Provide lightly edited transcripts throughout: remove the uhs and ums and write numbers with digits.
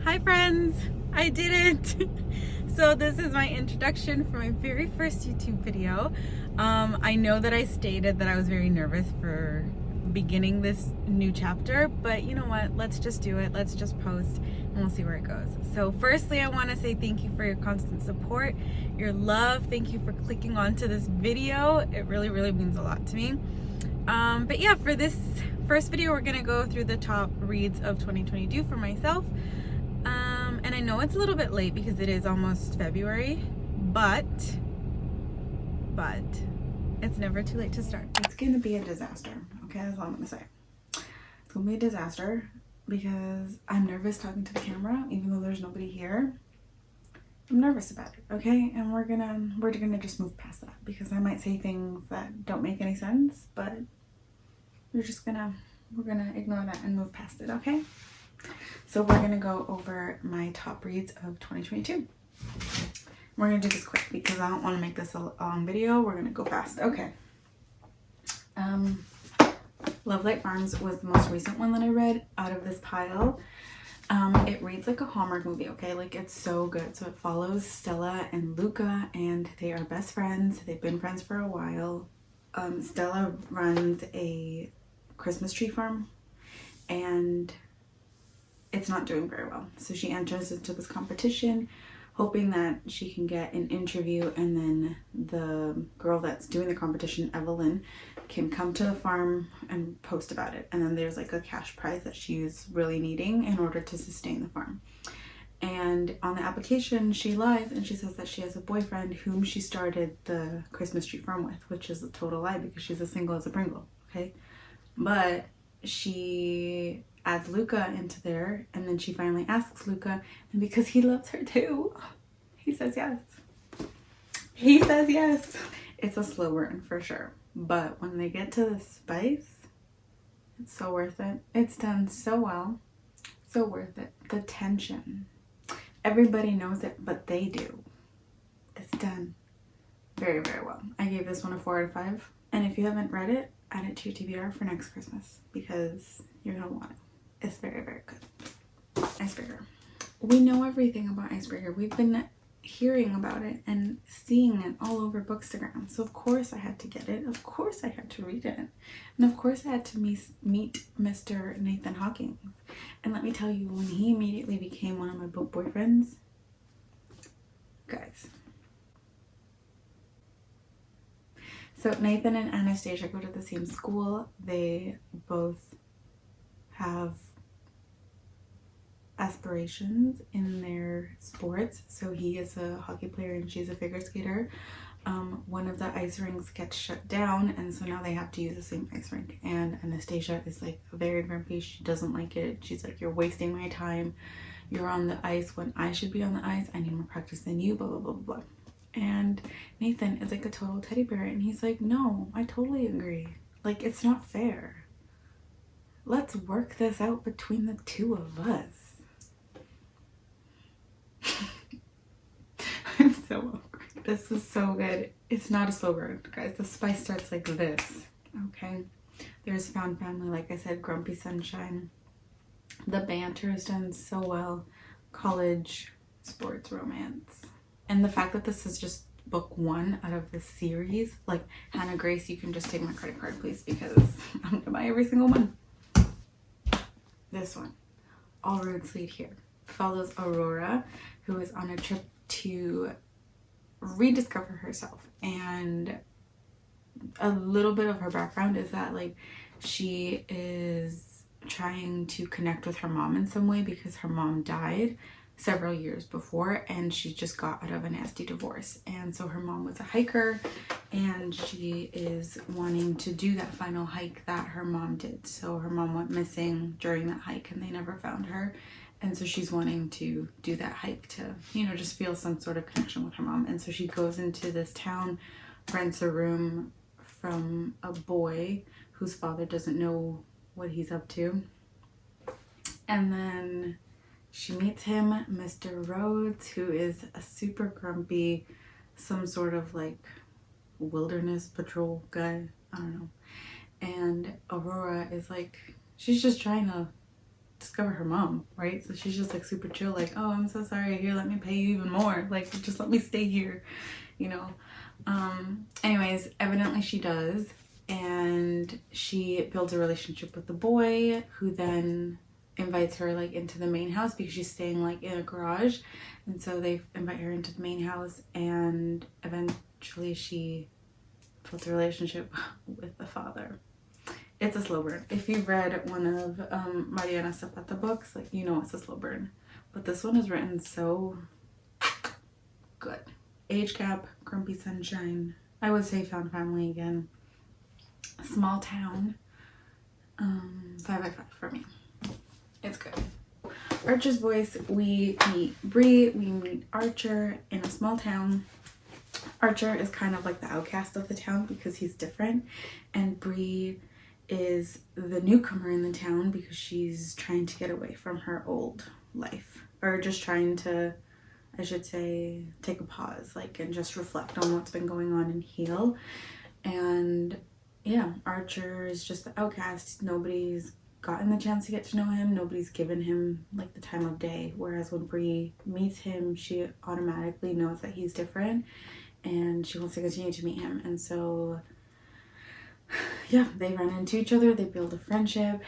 Hi friends, I did it. So this is my introduction for my very first YouTube video. I know that I stated that I was very nervous for beginning this new chapter, but you know what, let's just do it. Let's just post and we'll see where it goes. So firstly, I want to say thank you for your constant support, your love. Thank you for clicking onto this video. It really means a lot to me. But yeah, for this first video, we're gonna go through the top reads of 2022 for myself. And I know it's a little bit late because it is almost February, but it's never too late to start. It's gonna be a disaster, okay? That's all I'm gonna say. It's gonna be a disaster because I'm nervous talking to the camera, even though there's nobody here. I'm nervous about it, okay? And we're gonna just move past that because I might say things that don't make any sense, but we're gonna ignore that and move past it, okay? So we're gonna go over my top reads of 2022. We're gonna do this quick because I don't want to make this a long video. We're gonna go fast. Okay. Lovelight Farms was the most recent one that I read out of this pile. It reads like a Hallmark movie, okay? Like, it's so good. So it follows Stella and Luca, and they are best friends. They've been friends for a while. Stella runs a Christmas tree farm, and it's not doing very well. So she enters into this competition hoping that she can get an interview, and then the girl that's doing the competition, Evelyn, can come to the farm and post about it. And then there's like a cash prize that she's really needing in order to sustain the farm. And on the application, she lies and she says that she has a boyfriend whom she started the Christmas tree farm with, which is a total lie because she's as single as a Pringle, okay? But she adds Luca into there, and then she finally asks Luca, and because he loves her too, he says yes. He says yes. It's a slow burn for sure, but when they get to the spice, it's so worth it. It's done so well, so worth it. The tension, everybody knows it, but they do. It's done very well. I gave this one a 4 out of 5, and if you haven't read it, add it to your TBR for next Christmas because you're gonna want it. It's very good. Icebreaker. We know everything about Icebreaker. We've been hearing about it and seeing it all over Bookstagram. So of course I had to get it. Of course I had to read it. And of course I had to meet Mr. Nathan Hawking. And let me tell you, when he immediately became one of my book boyfriends, guys. So Nathan and Anastasia go to the same school. They both have aspirations in their sports. So he is a hockey player and she's a figure skater. One of the ice rinks gets shut down, and so now they have to use the same ice rink. And Anastasia is like very grumpy. She doesn't like it. She's like, you're wasting my time. You're on the ice when I should be on the ice. I need more practice than you, blah, blah, blah, blah. And Nathan is like a total teddy bear, and he's like, no, I totally agree. Like, it's not fair. Let's work this out between the two of us. I'm so hungry. This was so good. It's not a slow burn, guys. The spice starts like this, okay? There's Found Family, like I said, Grumpy Sunshine. The banter is done so well. College sports romance. And the fact that this is just book 1 out of the series, like, Hannah Grace, you can just take my credit card, please, because I'm gonna buy every single one. This one, All Roads Lead Here, follows Aurora, who is on a trip to rediscover herself. And a little bit of her background is that, like, she is trying to connect with her mom in some way because her mom died several years before, and she just got out of a nasty divorce. And so her mom was a hiker, and she is wanting to do that final hike that her mom did. So her mom went missing during that hike and they never found her, and so she's wanting to do that hike to, you know, just feel some sort of connection with her mom. And so she goes into this town, rents a room from a boy whose father doesn't know what he's up to, and then she meets him, Mr. Rhodes, who is a super grumpy, some sort of like wilderness patrol guy, I don't know. And Aurora is like, she's just trying to discover her mom, right? So she's just like super chill, like, oh, I'm so sorry, here, let me pay you even more, like, just let me stay here, you know. Anyways, evidently she does, and she builds a relationship with the boy, who then invites her like into the main house because she's staying like in a garage, and so they invite her into the main house, and eventually she builds a relationship with the father. It's a slow burn. If you've read one of Mariana Zapata books, like, you know it's a slow burn. But this one is written so good. Age gap, grumpy sunshine. I would say found family again. Small town. 5 by 5 for me. It's good. Archer's voice. We meet Bree. We meet Archer in a small town. Archer is kind of like the outcast of the town because he's different, and Bree is the newcomer in the town because she's trying to get away from her old life, or just trying to, I should say, take a pause, like, and just reflect on what's been going on and heal. And yeah, Archer is just the outcast. Nobody's gotten the chance to get to know him. Nobody's given him like the time of day, whereas when Bree meets him, she automatically knows that he's different and she wants to continue to meet him. And so yeah, they run into each other, they build a friendship.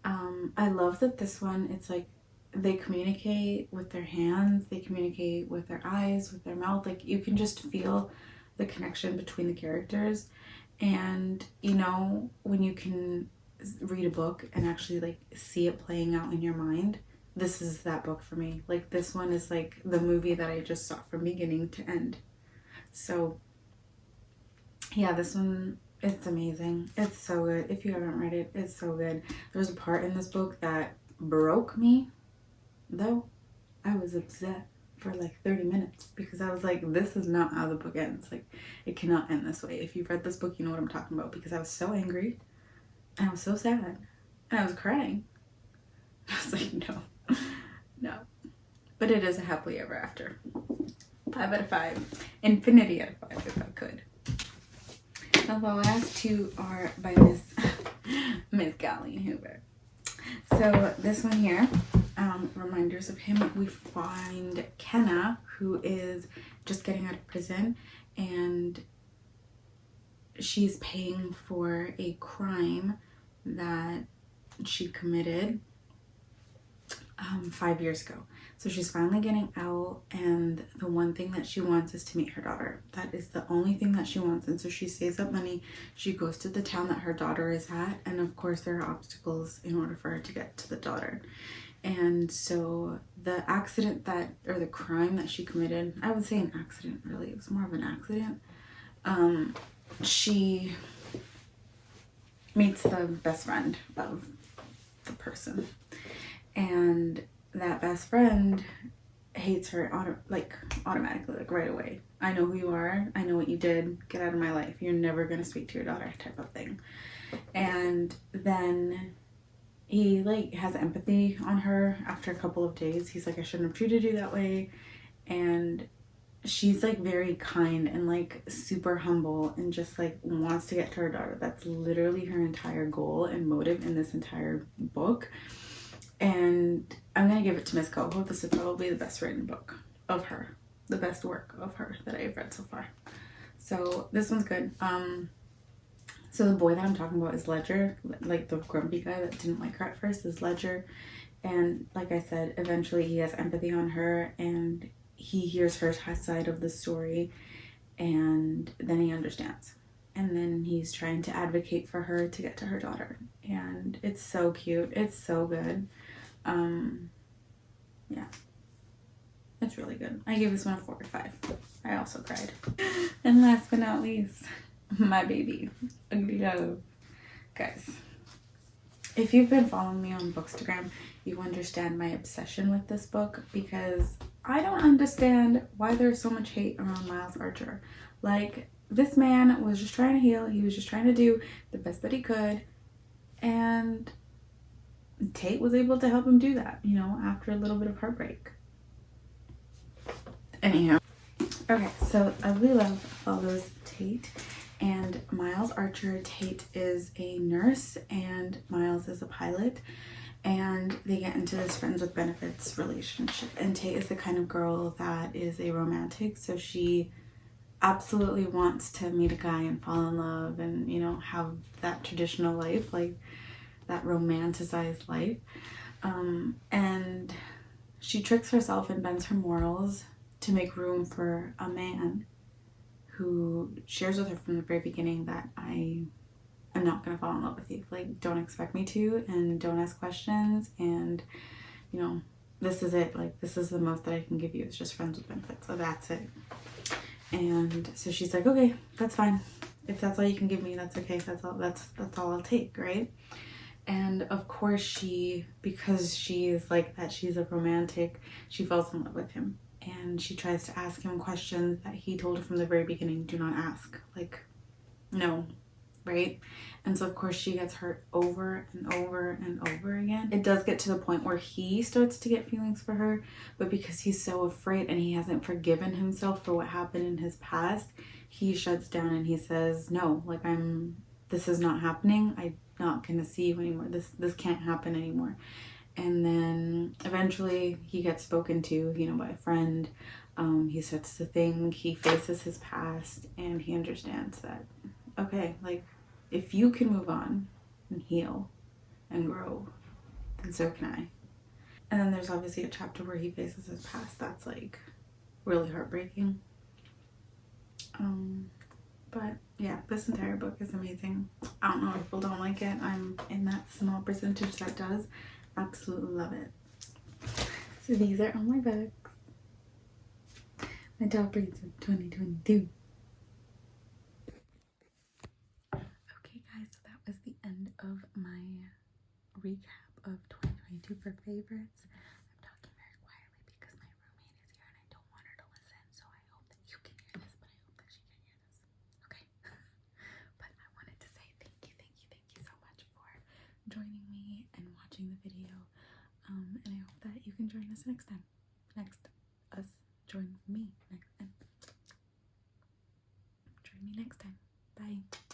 I love that this one, it's like they communicate with their hands, they communicate with their eyes, with their mouth. Like, you can just feel the connection between the characters. And you know, when you can read a book and actually like see it playing out in your mind, this is that book for me. Like, this one is like the movie that I just saw from beginning to end. So yeah, this one, it's amazing. It's so good. If you haven't read it, it's so good. There's a part in this book that broke me, though. I was upset for like 30 minutes because I was like, this is not how the book ends. Like, it cannot end this way. If you've read this book, you know what I'm talking about, because I was so angry and I was so sad and I was crying. I was like, no, no. But it is a happily ever after. 5 out of 5. Infinity out of 5 if I could. Now the last two are by Miss Colleen Hoover. So this one here, reminders of him. We find Kenna, who is just getting out of prison, and she's paying for a crime that she committed 5 years ago. So she's finally getting out, and the one thing that she wants is to meet her daughter. That is the only thing that she wants. And so she saves up money, she goes to the town that her daughter is at, and of course there are obstacles in order for her to get to the daughter. And so the accident that, or the crime that she committed, I would say an accident, really, it was more of an accident. She meets the best friend of the person, and that best friend hates her automatically, like right away. I know who you are, I know what you did, get out of my life, you're never gonna speak to your daughter, type of thing. And then he like has empathy on her after a couple of days. He's like, I shouldn't have treated you that way. And she's like very kind and like super humble and just like wants to get to her daughter. That's literally her entire goal and motive in this entire book. And I'm gonna give it to Miss Coho. This is probably the best written book of her, the best work of her that I've read so far. So this one's good. So the boy that I'm talking about is Ledger, like the grumpy guy that didn't like her at first is Ledger. And like I said, eventually he has empathy on her and he hears her side of the story, and then he understands. And then he's trying to advocate for her to get to her daughter. And it's so cute. It's so good. Yeah. It's really good. I gave this one a 4 or 5. I also cried. And last but not least, my baby, Ugly Love. Guys, if you've been following me on Bookstagram, you understand my obsession with this book, because I don't understand why there's so much hate around Miles Archer. Like, this man was just trying to heal. He was just trying to do the best that he could. And Tate was able to help him do that, you know, after a little bit of heartbreak. Anyhow. Okay, so Ugly Love follows Tate and Miles Archer. Tate is a nurse and Miles is a pilot. and they get into this friends with benefits relationship. And Tate is the kind of girl that is a romantic, so she absolutely wants to meet a guy and fall in love and, you know, have that traditional life, like that romanticized life. And she tricks herself and bends her morals to make room for a man who shares with her from the very beginning that I'm not gonna fall in love with you. Like, don't expect me to, and don't ask questions, and, you know, this is it. Like, this is the most that I can give you. It's just friends with benefits. So that's it. And so she's like, okay, that's fine. If that's all you can give me, that's okay. That's all I'll take, right? And of course she, because she is like that, she's a romantic, she falls in love with him. And she tries to ask him questions that he told her from the very beginning, do not ask. Like, no, right? And so of course she gets hurt over and over and over again. It does get to the point where he starts to get feelings for her, but because he's so afraid and he hasn't forgiven himself for what happened in his past, he shuts down and he says, no, like, this is not happening. I'm not gonna see you anymore. This can't happen anymore. And then eventually he gets spoken to, you know, by a friend. He starts to think, he faces his past, and he understands that, okay, like, if you can move on and heal and grow, then so can I. And then there's obviously a chapter where he faces his past that's like really heartbreaking. But yeah, this entire book is amazing. I don't know if people don't like it. I'm in that small percentage that does. Absolutely love it. So these are all my books. My top reads of 2022. Okay guys, so that was the end of my recap of 2022 for favorites. I'm talking very quietly because my roommate is here and I don't want her to listen, so I hope that you can hear this, but I hope that she can hear this. Okay? But I wanted to say thank you so much for joining me and watching the video. And I hope that you can join us next time. Join me next time. Bye.